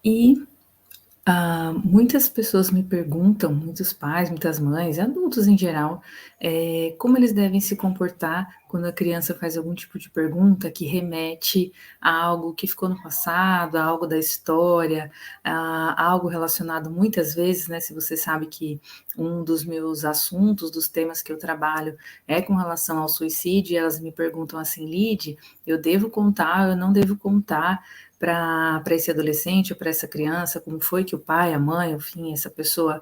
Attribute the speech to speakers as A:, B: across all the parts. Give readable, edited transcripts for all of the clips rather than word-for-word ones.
A: E, muitas pessoas me perguntam, muitos pais, muitas mães, adultos em geral, como eles devem se comportar quando a criança faz algum tipo de pergunta que remete a algo que ficou no passado, a algo da história, a algo relacionado muitas vezes, né, se você sabe que um dos meus assuntos, dos temas que eu trabalho é com relação ao suicídio, e elas me perguntam assim: "Lide, eu devo contar, eu não devo contar para esse adolescente ou para essa criança, como foi que o pai, a mãe, enfim, essa pessoa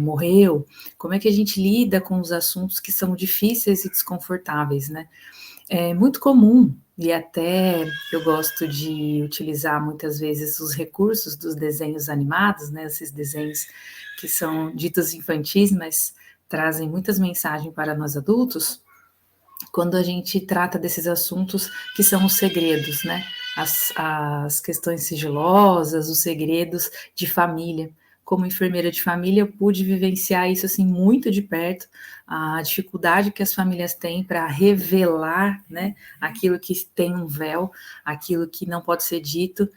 A: morreu, como é que a gente lida com os assuntos que são difíceis e desconfortáveis, né? É muito comum, e até eu gosto de utilizar muitas vezes os recursos dos desenhos animados, né? Esses desenhos que são ditos infantis, mas trazem muitas mensagens para nós adultos, quando a gente trata desses assuntos que são os segredos, né? As questões sigilosas, os segredos de família. Como enfermeira de família, eu pude vivenciar isso assim muito de perto, a dificuldade que as famílias têm para revelar, né, aquilo que tem um véu, aquilo que não pode ser dito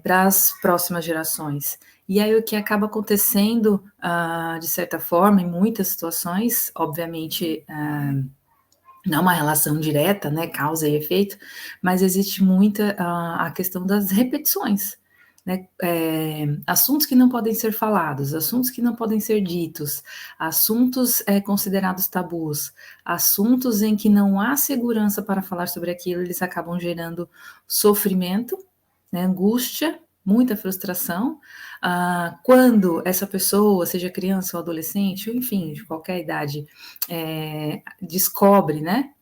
A: para as próximas gerações. E aí o que acaba acontecendo, de certa forma, em muitas situações, obviamente, não uma relação direta, né, causa e efeito, mas existe muita a questão das repetições, né, assuntos que não podem ser falados, assuntos que não podem ser ditos, assuntos considerados tabus, assuntos em que não há segurança para falar sobre aquilo, eles acabam gerando sofrimento, né, angústia, muita frustração. Quando essa pessoa, seja criança ou adolescente, ou enfim, de qualquer idade, descobre, né,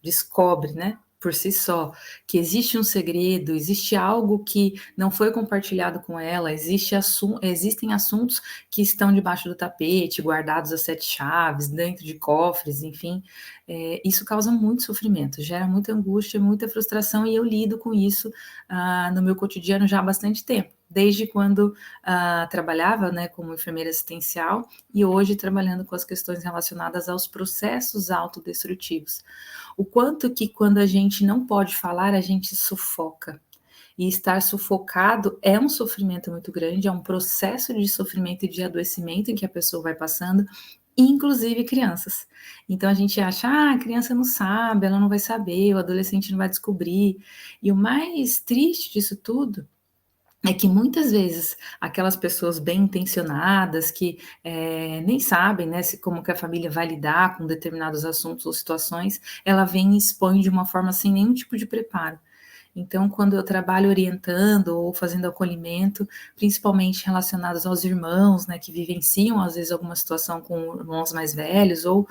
A: por si só, que existe um segredo, existe algo que não foi compartilhado com ela, existem assuntos que estão debaixo do tapete, guardados a sete chaves, dentro de cofres, enfim, isso causa muito sofrimento, gera muita angústia, muita frustração, e eu lido com isso no meu cotidiano já há bastante tempo, desde quando trabalhava, né, como enfermeira assistencial, e hoje trabalhando com as questões relacionadas aos processos autodestrutivos. O quanto que quando a gente não pode falar, a gente sufoca. E estar sufocado é um sofrimento muito grande, é um processo de sofrimento e de adoecimento em que a pessoa vai passando, inclusive crianças. Então a gente acha, a criança não sabe, ela não vai saber, o adolescente não vai descobrir. E o mais triste disso tudo é que muitas vezes aquelas pessoas bem intencionadas que nem sabem, né, como que a família vai lidar com determinados assuntos ou situações, ela vem e expõe de uma forma sem nenhum tipo de preparo. Então, quando eu trabalho orientando ou fazendo acolhimento, principalmente relacionados aos irmãos, né, que vivenciam às vezes alguma situação com irmãos mais velhos ou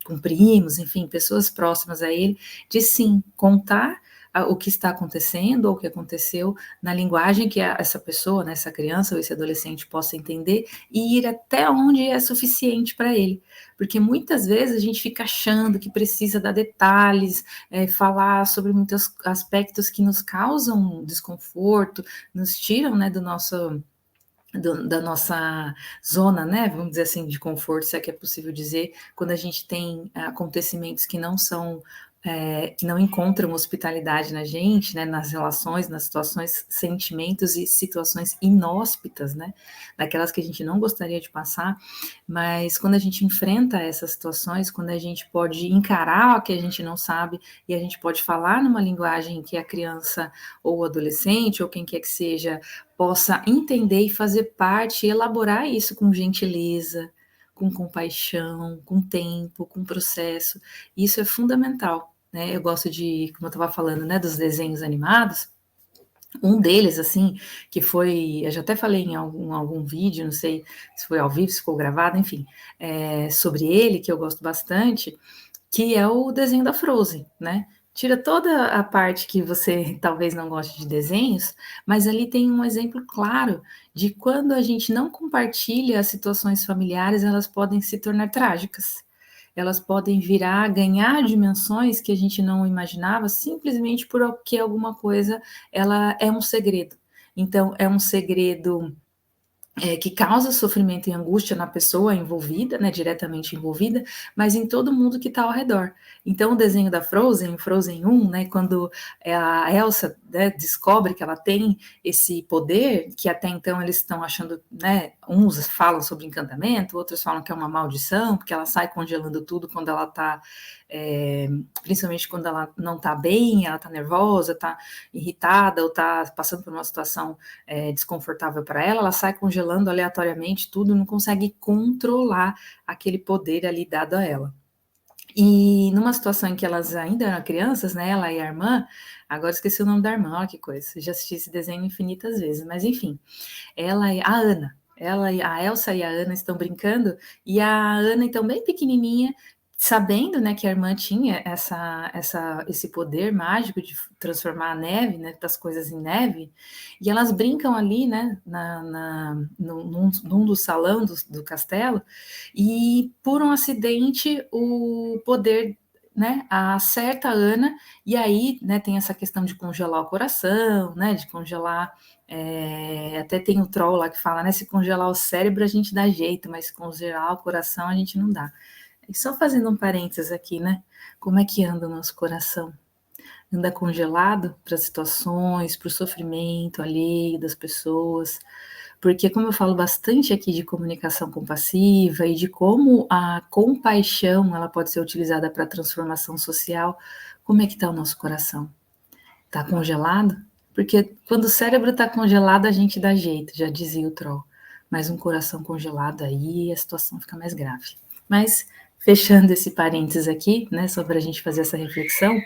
A: com primos, enfim, pessoas próximas a ele, de sim contar o que está acontecendo ou o que aconteceu na linguagem que essa pessoa, né, essa criança ou esse adolescente possa entender e ir até onde é suficiente para ele. Porque muitas vezes a gente fica achando que precisa dar detalhes, falar sobre muitos aspectos que nos causam desconforto, nos tiram, né, da nossa zona, né, vamos dizer assim, de conforto, se é que é possível dizer, quando a gente tem acontecimentos que não são, que não encontram hospitalidade na gente, né, nas relações, nas situações, sentimentos e situações inóspitas, né, daquelas que a gente não gostaria de passar, mas quando a gente enfrenta essas situações, quando a gente pode encarar o que a gente não sabe e a gente pode falar numa linguagem que a criança ou o adolescente ou quem quer que seja possa entender e fazer parte, elaborar isso com gentileza, com compaixão, com tempo, com processo. Isso é fundamental, né? Eu gosto de, como eu estava falando, né, dos desenhos animados. Um deles, assim, que foi, eu já até falei em algum vídeo, não sei se foi ao vivo, se ficou gravado, enfim, sobre ele, que eu gosto bastante, que é o desenho da Frozen, né? Tira toda a parte que você talvez não goste de desenhos, mas ali tem um exemplo claro de quando a gente não compartilha as situações familiares, elas podem se tornar trágicas. Elas podem virar, ganhar dimensões que a gente não imaginava, simplesmente porque alguma coisa ela é um segredo. Então, é um segredo que causa sofrimento e angústia na pessoa envolvida, né, diretamente envolvida, mas em todo mundo que está ao redor. Então, o desenho da Frozen, Frozen 1, né, quando a Elsa, né, descobre que ela tem esse poder, que até então eles estão achando, né, uns falam sobre encantamento, outros falam que é uma maldição, porque ela sai congelando tudo quando ela está, principalmente quando ela não está bem, ela está nervosa, está irritada ou está passando por uma situação desconfortável para ela sai congelando aleatoriamente tudo, não consegue controlar aquele poder ali dado a ela. E numa situação em que elas ainda eram crianças, né, ela e a irmã, agora esqueci o nome da irmã, olha que coisa, já assisti esse desenho infinitas vezes, mas enfim, ela e a Ana, a Elsa e a Ana estão brincando, e a Ana, então, bem pequenininha, sabendo, né, que a irmã tinha esse poder mágico de transformar a neve, né, as coisas em neve, e elas brincam ali, né, num dos salão do castelo, e por um acidente o poder, né, acerta a Ana, e aí, né, tem essa questão de congelar o coração, né, de congelar até tem o troll lá que fala, né? Se congelar o cérebro a gente dá jeito, mas se congelar o coração a gente não dá. E só fazendo um parênteses aqui, né? Como é que anda o nosso coração? Anda congelado para as situações, para o sofrimento alheio das pessoas. Porque, como eu falo bastante aqui de comunicação compassiva e de como a compaixão ela pode ser utilizada para a transformação social, como é que está o nosso coração? Está congelado? Porque quando o cérebro está congelado, a gente dá jeito, já dizia o troll. Mas um coração congelado aí, a situação fica mais grave. Mas, fechando esse parênteses aqui, né, só para a gente fazer essa reflexão,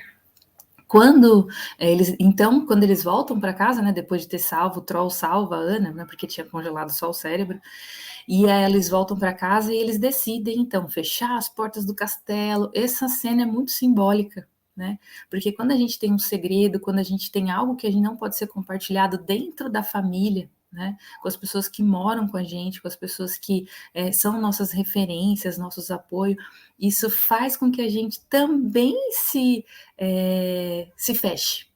A: quando eles voltam para casa, né, depois de ter salvo, o troll salva a Ana, né, porque tinha congelado só o cérebro, e aí eles voltam para casa e eles decidem, então, fechar as portas do castelo. Essa cena é muito simbólica, né? Porque quando a gente tem um segredo, quando a gente tem algo que a gente não pode ser compartilhado dentro da família, né? Com as pessoas que moram com a gente, com as pessoas que são nossas referências, nossos apoios, isso faz com que a gente também se feche,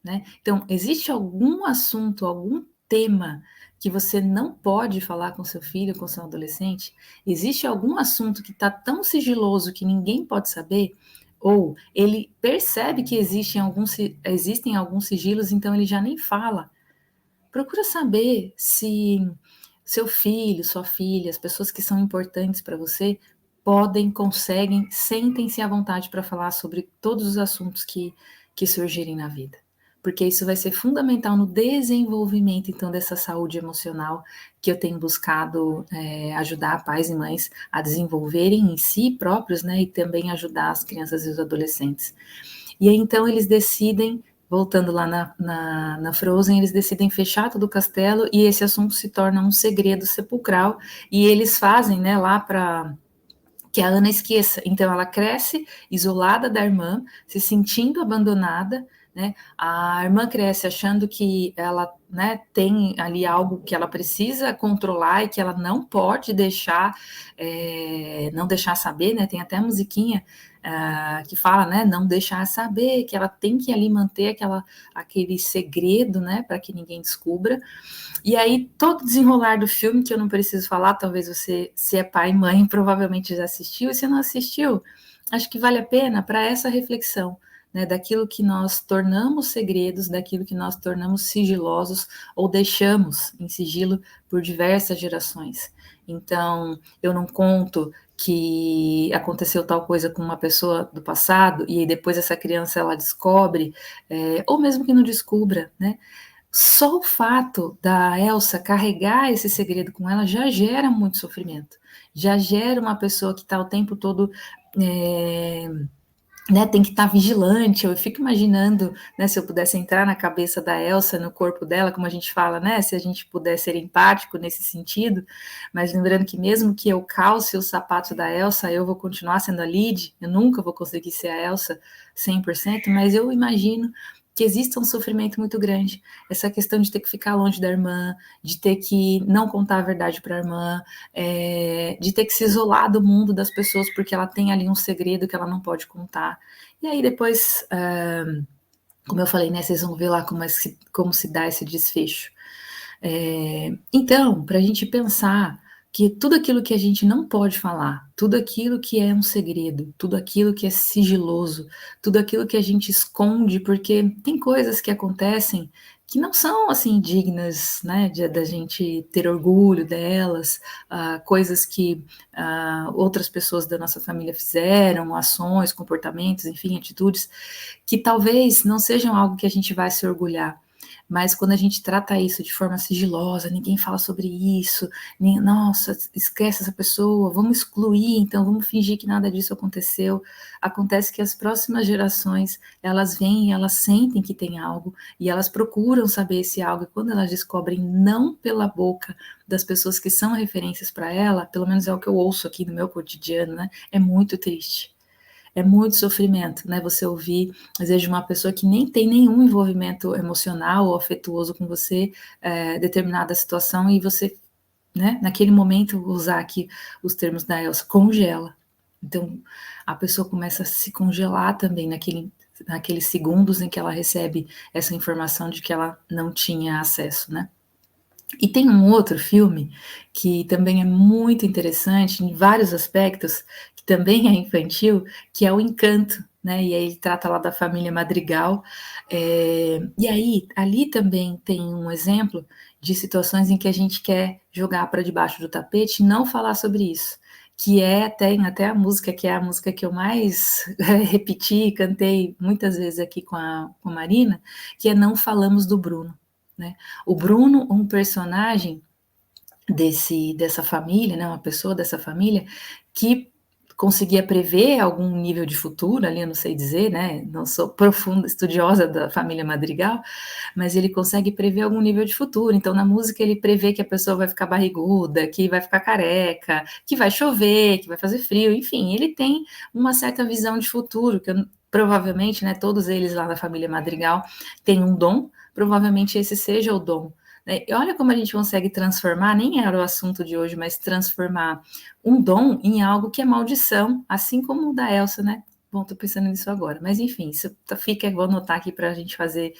A: né? Então, existe algum assunto, algum tema que você não pode falar com seu filho, com seu adolescente? Existe algum assunto que está tão sigiloso que ninguém pode saber? Ou ele percebe que existem alguns sigilos, então ele já nem fala. Procura saber se seu filho, sua filha, as pessoas que são importantes para você podem, conseguem, sentem-se à vontade para falar sobre todos os assuntos que surgirem na vida. Porque isso vai ser fundamental no desenvolvimento, então, dessa saúde emocional que eu tenho buscado ajudar pais e mães a desenvolverem em si próprios, né, e também ajudar as crianças e os adolescentes. E aí, então, eles decidem, voltando lá na Frozen, eles decidem fechar todo o castelo e esse assunto se torna um segredo sepulcral e eles fazem, né, lá para que a Ana esqueça. Então ela cresce isolada da irmã, se sentindo abandonada, né? A irmã cresce achando que ela, né, tem ali algo que ela precisa controlar e que ela não pode deixar, não deixar saber, né? Tem até a musiquinha que fala, né, não deixar saber, que ela tem que ali manter aquele segredo, né, para que ninguém descubra. E aí, todo desenrolar do filme, que eu não preciso falar, talvez você, se é pai e mãe, provavelmente já assistiu, e se não assistiu, acho que vale a pena para essa reflexão, né, daquilo que nós tornamos segredos, daquilo que nós tornamos sigilosos ou deixamos em sigilo por diversas gerações. Então, eu não conto que aconteceu tal coisa com uma pessoa do passado e aí depois essa criança ela descobre, ou mesmo que não descubra, né? Só o fato da Elsa carregar esse segredo com ela já gera muito sofrimento, já gera uma pessoa que está o tempo todo, né, tem que estar vigilante. Eu fico imaginando, né, se eu pudesse entrar na cabeça da Elsa, no corpo dela, como a gente fala, né, se a gente puder ser empático nesse sentido, mas lembrando que mesmo que eu calce o sapato da Elsa, eu vou continuar sendo a Lid, eu nunca vou conseguir ser a Elsa 100%, mas eu imagino que exista um sofrimento muito grande, essa questão de ter que ficar longe da irmã, de ter que não contar a verdade para a irmã, de ter que se isolar do mundo das pessoas porque ela tem ali um segredo que ela não pode contar. E aí depois, como eu falei, né, vocês vão ver lá como se dá esse desfecho. Então, para a gente pensar que tudo aquilo que a gente não pode falar, tudo aquilo que é um segredo, tudo aquilo que é sigiloso, tudo aquilo que a gente esconde, porque tem coisas que acontecem que não são assim dignas, né, da gente ter orgulho delas, coisas que outras pessoas da nossa família fizeram, ações, comportamentos, enfim, atitudes, que talvez não sejam algo que a gente vai se orgulhar. Mas quando a gente trata isso de forma sigilosa, ninguém fala sobre isso, nem, nossa, esquece essa pessoa, vamos excluir, então vamos fingir que nada disso aconteceu. Acontece que as próximas gerações, elas vêm, elas sentem que tem algo, e elas procuram saber esse algo, e quando elas descobrem não pela boca das pessoas que são referências para ela, pelo menos é o que eu ouço aqui no meu cotidiano, né? É muito triste. É muito sofrimento, né? Você ouvir, às vezes, de uma pessoa que nem tem nenhum envolvimento emocional ou afetuoso com você, determinada situação, e você, né, naquele momento, usar aqui os termos da Elsa, congela. Então, a pessoa começa a se congelar também naqueles segundos em que ela recebe essa informação de que ela não tinha acesso, né? E tem um outro filme que também é muito interessante em vários aspectos, que também é infantil, que é o Encanto, né? E aí ele trata lá da família Madrigal. E aí, ali também tem um exemplo de situações em que a gente quer jogar para debaixo do tapete e não falar sobre isso. Que tem até a música, que é a música que eu mais repeti e cantei muitas vezes aqui com a Marina, que é Não Falamos do Bruno, né? O Bruno, um personagem dessa família, né, uma pessoa dessa família, que conseguia prever algum nível de futuro, ali eu não sei dizer, né, não sou profunda estudiosa da família Madrigal, mas ele consegue prever algum nível de futuro. Então, na música, ele prevê que a pessoa vai ficar barriguda, que vai ficar careca, que vai chover, que vai fazer frio, enfim, ele tem uma certa visão de futuro, provavelmente, né, todos eles lá da família Madrigal têm um dom, provavelmente esse seja o dom. E olha como a gente consegue transformar, nem era o assunto de hoje, mas transformar um dom em algo que é maldição, assim como o da Elsa, né? Bom, tô pensando nisso agora, mas enfim, isso fica, vou anotar aqui para a gente fazer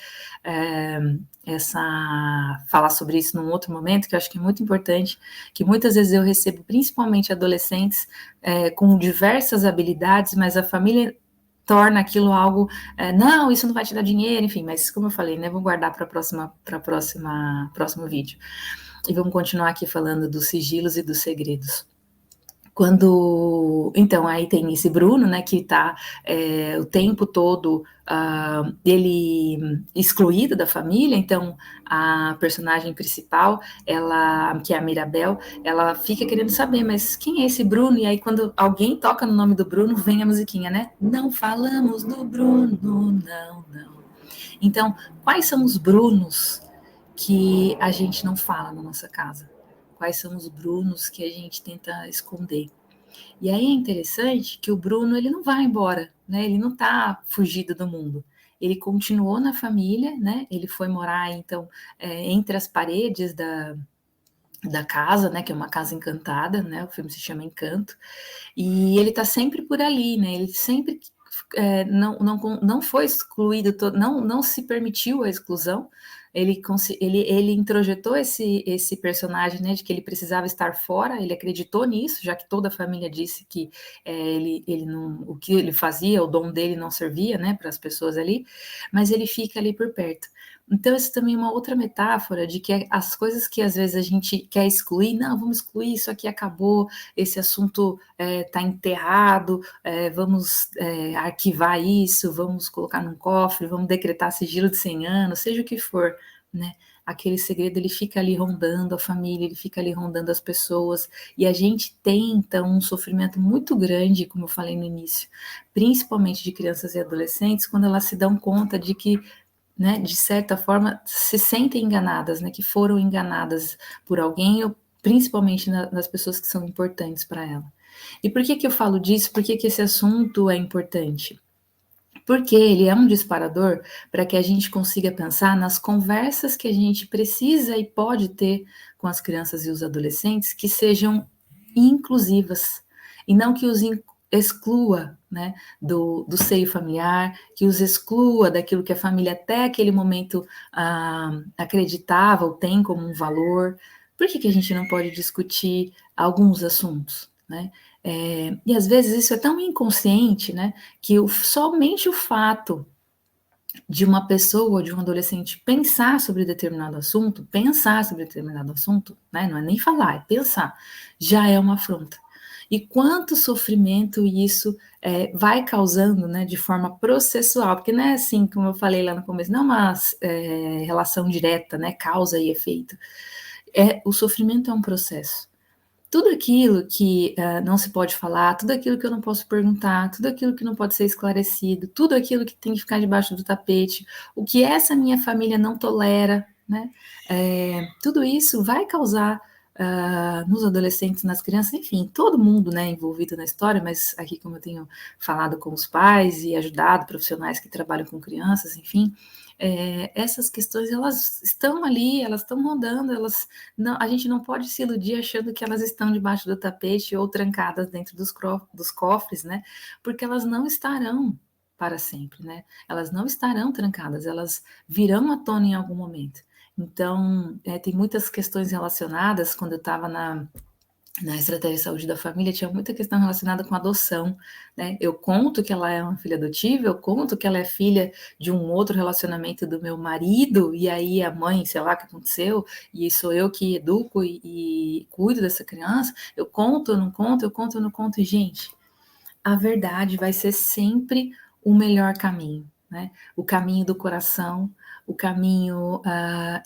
A: falar sobre isso num outro momento, que eu acho que é muito importante, que muitas vezes eu recebo, principalmente adolescentes, com diversas habilidades, mas a família torna aquilo algo, não, isso não vai te dar dinheiro, enfim, mas como eu falei, né, vou guardar para próximo vídeo. E vamos continuar aqui falando dos sigilos e dos segredos. Então, aí tem esse Bruno, né, que está o tempo todo ele excluído da família. Então a personagem principal, ela, que é a Mirabel, ela fica querendo saber, mas quem é esse Bruno? E aí quando alguém toca no nome do Bruno, vem a musiquinha, né? Não falamos do Bruno, não, não. Então, quais são os Brunos que a gente não fala na nossa casa? Quais são os Brunos que a gente tenta esconder? E aí é interessante que o Bruno, ele não vai embora, né? Ele não está fugido do mundo. Ele continuou na família, né? Ele foi morar, então, entre as paredes da casa, né? Que é uma casa encantada, né? O filme se chama Encanto. E ele está sempre por ali, né? Ele sempre não foi excluído, não se permitiu a exclusão. Ele introjetou esse personagem, né, de que ele precisava estar fora. Ele acreditou nisso, já que toda a família disse que ele não, o que ele fazia, o dom dele não servia, né, para as pessoas ali, mas ele fica ali por perto. Então, isso também é uma outra metáfora de que as coisas que às vezes a gente quer excluir, não, vamos excluir, isso aqui acabou, esse assunto está enterrado, vamos arquivar isso, vamos colocar num cofre, vamos decretar sigilo de 100 anos, seja o que for, né? Aquele segredo, ele fica ali rondando a família, ele fica ali rondando as pessoas, e a gente tem, então, um sofrimento muito grande, como eu falei no início, principalmente de crianças e adolescentes, quando elas se dão conta de que, né, de certa forma, se sentem enganadas, né, que foram enganadas por alguém, ou principalmente nas pessoas que são importantes para ela. E por que eu falo disso? Por que esse assunto é importante? Porque ele é um disparador para que a gente consiga pensar nas conversas que a gente precisa e pode ter com as crianças e os adolescentes, que sejam inclusivas, e não que os exclua né, do seio familiar, que os exclua daquilo que a família até aquele momento acreditava ou tem como um valor. Por que a gente não pode discutir alguns assuntos, né? E às vezes isso é tão inconsciente, né, que somente o fato de uma pessoa ou de um adolescente pensar sobre determinado assunto, né, não é nem falar, é pensar, já é uma afronta. E quanto sofrimento isso vai causando, né, de forma processual, porque não é assim, como eu falei lá no começo, não é uma relação direta, né, causa e efeito. O sofrimento é um processo. Tudo aquilo que não se pode falar, tudo aquilo que eu não posso perguntar, tudo aquilo que não pode ser esclarecido, tudo aquilo que tem que ficar debaixo do tapete, o que essa minha família não tolera, né? Tudo isso vai causar nos adolescentes, nas crianças, enfim, todo mundo, né, envolvido na história, mas aqui como eu tenho falado com os pais e ajudado profissionais que trabalham com crianças, enfim, essas questões, elas estão ali, elas estão rodando, a gente não pode se iludir achando que elas estão debaixo do tapete ou trancadas dentro dos cofres, né? Porque elas não estarão para sempre, né? Elas não estarão trancadas, elas virão à tona em algum momento. Então, tem muitas questões relacionadas. Quando eu estava na estratégia de saúde da família, tinha muita questão relacionada com adoção, né? Eu conto que ela é uma filha adotiva, eu conto que ela é filha de um outro relacionamento do meu marido, e aí a mãe, sei lá o que aconteceu, e sou eu que educo e cuido dessa criança. Eu conto, eu não conto, eu conto, eu não conto, e gente, a verdade vai ser sempre o melhor caminho, né? O caminho do coração, o caminho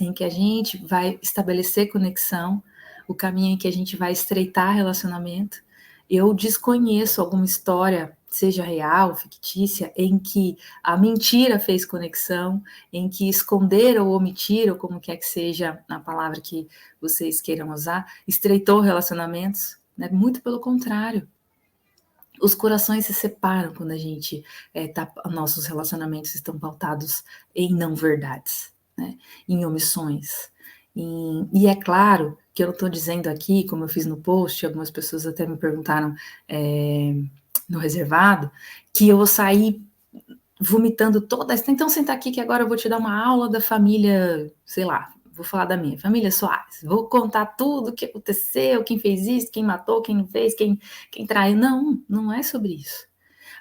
A: em que a gente vai estabelecer conexão, o caminho em que a gente vai estreitar relacionamento. Eu desconheço alguma história, seja real, fictícia, em que a mentira fez conexão, em que esconder ou omitir, ou como quer que seja a palavra que vocês queiram usar, estreitou relacionamentos, né? Muito pelo contrário. Os corações se separam quando a gente nossos relacionamentos estão pautados em não verdades, né? Em omissões. E é claro que eu não estou dizendo aqui, como eu fiz no post, algumas pessoas até me perguntaram no reservado, que eu vou sair vomitando toda essa. Então, senta aqui que agora eu vou te dar uma aula da família, sei lá, vou falar da minha família Soares, vou contar tudo o que aconteceu, quem fez isso, quem matou, quem não fez, quem traiu. Não, não é sobre isso.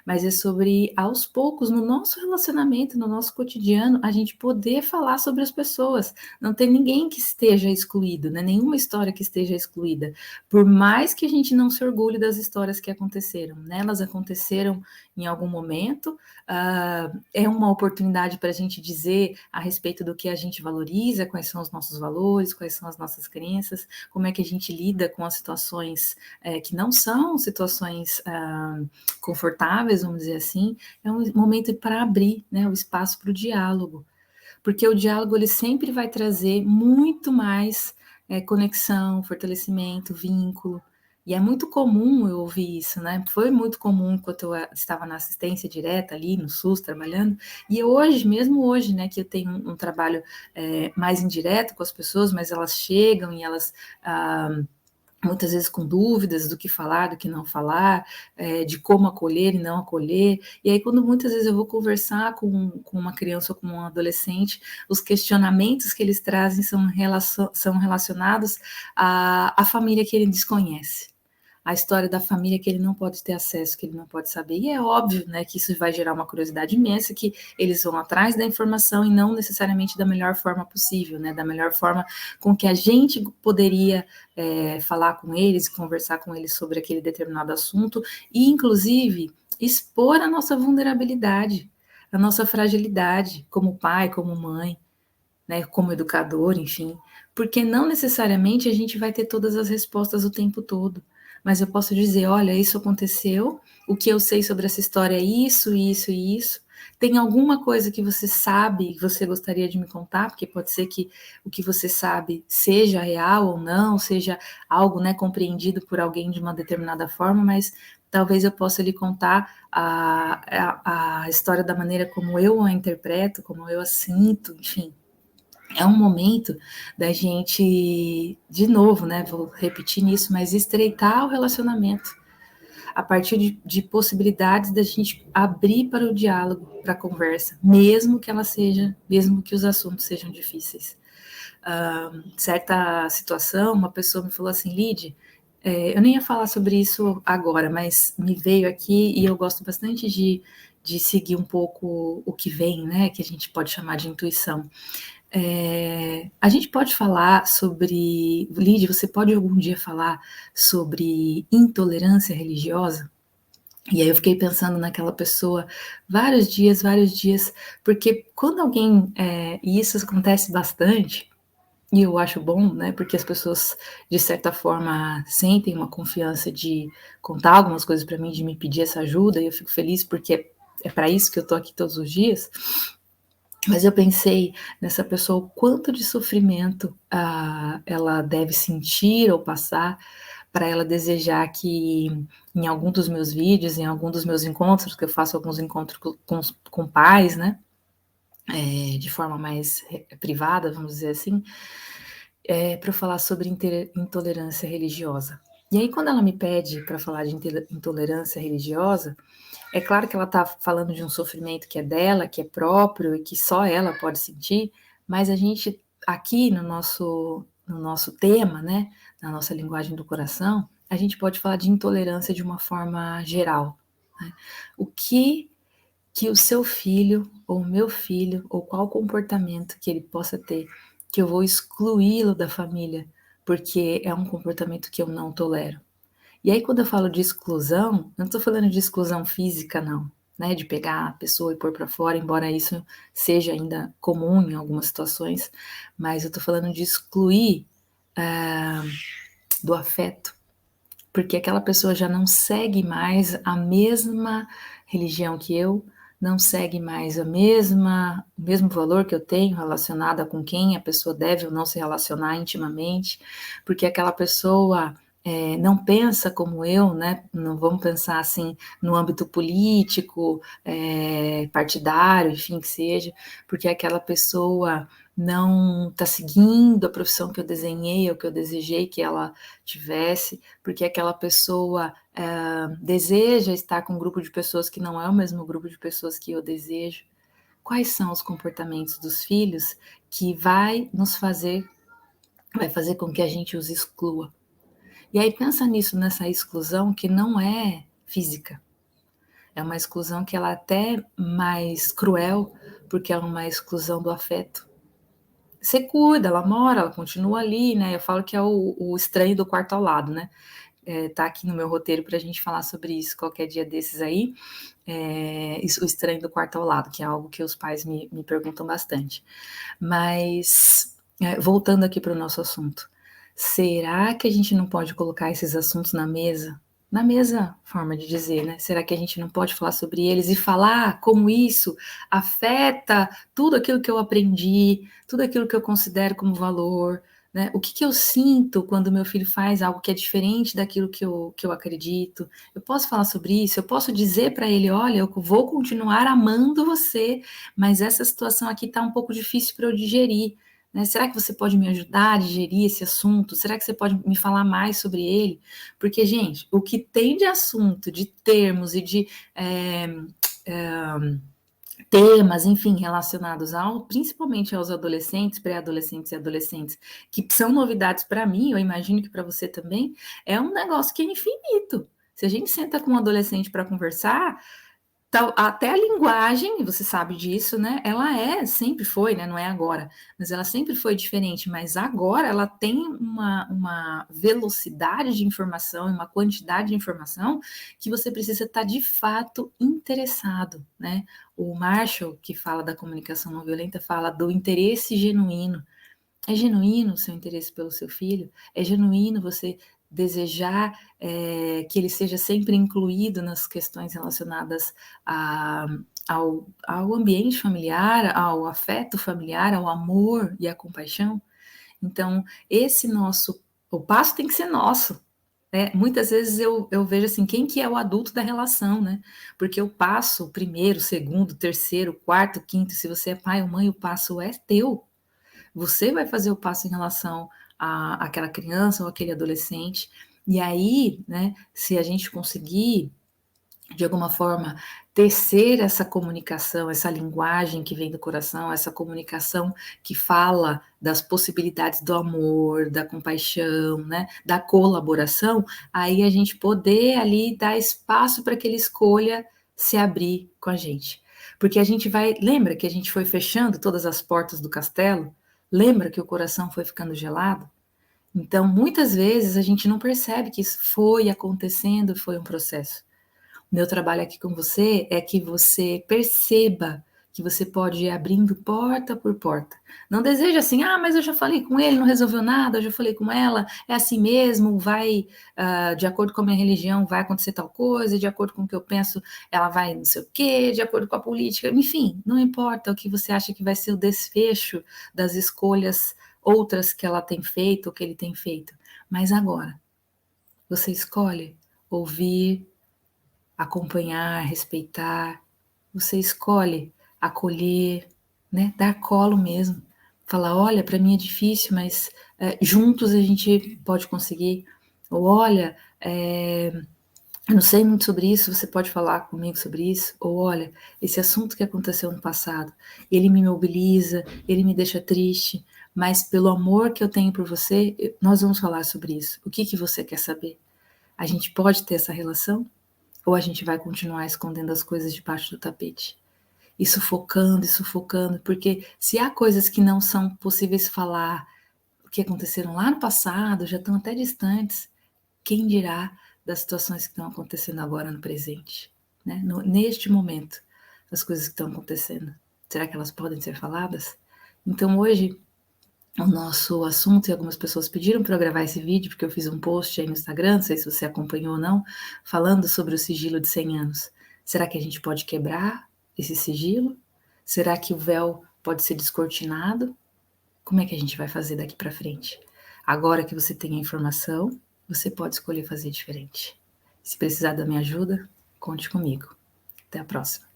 A: Mas é sobre, aos poucos, no nosso relacionamento, no nosso cotidiano, a gente poder falar sobre as pessoas. Não tem ninguém que esteja excluído, né? Nenhuma história que esteja excluída. Por mais que a gente não se orgulhe das histórias que aconteceram, né? Elas aconteceram em algum momento, é uma oportunidade para a gente dizer a respeito do que a gente valoriza, quais são os nossos valores, quais são as nossas crenças, como é que a gente lida com as situações que não são situações confortáveis, vamos dizer assim. É um momento para abrir, né, o espaço para o diálogo, porque o diálogo ele sempre vai trazer muito mais conexão, fortalecimento, vínculo. E é muito comum eu ouvir isso, né? Foi muito comum enquanto eu estava na assistência direta ali no SUS trabalhando, e hoje, mesmo hoje, né, que eu tenho um trabalho mais indireto com as pessoas, mas elas chegam e elas muitas vezes com dúvidas do que falar, do que não falar, de como acolher e não acolher. E aí, quando muitas vezes eu vou conversar com uma criança ou com um adolescente, os questionamentos que eles trazem são relacionados à família que ele desconhece. A história da família que ele não pode ter acesso, que ele não pode saber. E é óbvio, né, que isso vai gerar uma curiosidade imensa, que eles vão atrás da informação e não necessariamente da melhor forma possível, né, da melhor forma com que a gente poderia falar com eles, conversar com eles sobre aquele determinado assunto e, inclusive, expor a nossa vulnerabilidade, a nossa fragilidade como pai, como mãe, né, como educador, enfim, porque não necessariamente a gente vai ter todas as respostas o tempo todo. Mas eu posso dizer, olha, isso aconteceu, o que eu sei sobre essa história é isso, isso e isso. Tem alguma coisa que você sabe, que você gostaria de me contar? Porque pode ser que o que você sabe seja real ou não, seja algo, né, compreendido por alguém de uma determinada forma, mas talvez eu possa lhe contar a história da maneira como eu a interpreto, como eu a sinto, enfim. É um momento da gente, de novo, né, vou repetir nisso, mas estreitar o relacionamento. a partir de possibilidades da gente abrir para o diálogo, para a conversa, mesmo que os assuntos sejam difíceis. Certa situação, uma pessoa me falou assim, Lide, eu nem ia falar sobre isso agora, mas me veio aqui e eu gosto bastante de seguir um pouco o que vem, né, que a gente pode chamar de intuição. A gente pode falar sobre, Lide, você pode algum dia falar sobre intolerância religiosa? E aí eu fiquei pensando naquela pessoa vários dias, porque quando alguém, e isso acontece bastante, e eu acho bom, né, porque as pessoas, de certa forma, sentem uma confiança de contar algumas coisas para mim, de me pedir essa ajuda, e eu fico feliz porque é para isso que eu tô aqui todos os dias. Mas eu pensei nessa pessoa, o quanto de sofrimento ela deve sentir ou passar para ela desejar que em algum dos meus vídeos, em algum dos meus encontros, que eu faço alguns encontros com pais, né, de forma mais privada, vamos dizer assim, para eu falar sobre intolerância religiosa. E aí, quando ela me pede para falar de intolerância religiosa, é claro que ela está falando de um sofrimento que é dela, que é próprio e que só ela pode sentir, mas a gente, aqui no nosso tema, né, na nossa linguagem do coração, a gente pode falar de intolerância de uma forma geral. Né? O que o seu filho, ou o meu filho, ou qual comportamento que ele possa ter, que eu vou excluí-lo da família, porque é um comportamento que eu não tolero. E aí, quando eu falo de exclusão, eu não estou falando de exclusão física, não, né? De pegar a pessoa e pôr para fora, embora isso seja ainda comum em algumas situações, mas eu estou falando de excluir do afeto, porque aquela pessoa já não segue mais a mesma religião que eu, não segue mais o mesmo valor que eu tenho relacionada com quem a pessoa deve ou não se relacionar intimamente, porque aquela pessoa não pensa como eu, né? Não vamos pensar assim no âmbito político, partidário, enfim, que seja, porque aquela pessoa não está seguindo a profissão que eu desenhei ou que eu desejei que ela tivesse, porque aquela pessoa deseja estar com um grupo de pessoas que não é o mesmo grupo de pessoas que eu desejo. Quais são os comportamentos dos filhos que vai fazer com que a gente os exclua? E aí pensa nisso, nessa exclusão que não é física. É uma exclusão que ela é até mais cruel, porque é uma exclusão do afeto. Você cuida, ela mora, ela continua ali, né? Eu falo que é o estranho do quarto ao lado, né? Tá aqui no meu roteiro para a gente falar sobre isso qualquer dia desses aí. O estranho do quarto ao lado, que é algo que os pais me perguntam bastante. Mas, voltando aqui para o nosso assunto, será que a gente não pode colocar esses assuntos na mesa? Na mesma forma de dizer, né? Será que a gente não pode falar sobre eles e falar como isso afeta tudo aquilo que eu aprendi, tudo aquilo que eu considero como valor, né? O que eu sinto quando meu filho faz algo que é diferente daquilo que eu acredito? Eu posso falar sobre isso? Eu posso dizer para ele: olha, eu vou continuar amando você, mas essa situação aqui está um pouco difícil para eu digerir. Né? Será que você pode me ajudar a digerir esse assunto? Será que você pode me falar mais sobre ele? Porque, gente, o que tem de assunto, de termos e de temas, enfim, relacionados principalmente aos adolescentes, pré-adolescentes e adolescentes, que são novidades para mim, eu imagino que para você também, é um negócio que é infinito. Se a gente senta com um adolescente para conversar, até a linguagem, você sabe disso, né? Ela sempre foi, né? Não é agora, mas ela sempre foi diferente. Mas agora ela tem uma velocidade de informação e uma quantidade de informação que você precisa estar de fato interessado, né? O Marshall, que fala da comunicação não violenta, fala do interesse genuíno. É genuíno o seu interesse pelo seu filho? É genuíno você desejar que ele seja sempre incluído nas questões relacionadas ao ambiente familiar, ao afeto familiar, ao amor e à compaixão? Então, o passo tem que ser nosso. Né? Muitas vezes eu vejo assim, quem que é o adulto da relação, né? Porque o passo, o primeiro, o segundo, o terceiro, o quarto, o quinto, se você é pai ou mãe, o passo é teu. Você vai fazer o passo em relação àquela criança ou aquele adolescente, E aí, né, se a gente conseguir, de alguma forma, tecer essa comunicação, essa linguagem que vem do coração, essa comunicação que fala das possibilidades do amor, da compaixão, né, da colaboração, aí a gente poder ali dar espaço para que ele escolha se abrir com a gente. Porque a gente vai, lembra que a gente foi fechando todas as portas do castelo? Lembra que o coração foi ficando gelado? Então, muitas vezes a gente não percebe que isso foi acontecendo, foi um processo. Meu trabalho aqui com você é que você perceba que você pode ir abrindo porta por porta. Não deseja assim, ah, mas eu já falei com ele, não resolveu nada, eu já falei com ela, é assim mesmo, vai, de acordo com a minha religião, vai acontecer tal coisa, de acordo com o que eu penso, ela vai não sei o quê, de acordo com a política, enfim, não importa o que você acha que vai ser o desfecho das escolhas outras que ela tem feito ou que ele tem feito. Mas agora, você escolhe ouvir, acompanhar, respeitar, você escolhe acolher, né? Dar colo mesmo. Falar, olha, para mim é difícil, mas juntos a gente pode conseguir. Ou olha, eu não sei muito sobre isso, você pode falar comigo sobre isso? Ou olha, esse assunto que aconteceu no passado, ele me mobiliza, ele me deixa triste, mas pelo amor que eu tenho por você, nós vamos falar sobre isso. O que você quer saber? A gente pode ter essa relação? Ou a gente vai continuar escondendo as coisas debaixo do tapete? E sufocando, porque se há coisas que não são possíveis falar, que aconteceram lá no passado, já estão até distantes, quem dirá das situações que estão acontecendo agora no presente, né? Neste momento, as coisas que estão acontecendo. Será que elas podem ser faladas? Então hoje, o nosso assunto, e algumas pessoas pediram para eu gravar esse vídeo, porque eu fiz um post aí no Instagram, não sei se você acompanhou ou não, falando sobre o sigilo de 100 anos. Será que a gente pode quebrar esse sigilo? Será que o véu pode ser descortinado? Como é que a gente vai fazer daqui para frente? Agora que você tem a informação, você pode escolher fazer diferente. Se precisar da minha ajuda, conte comigo. Até a próxima.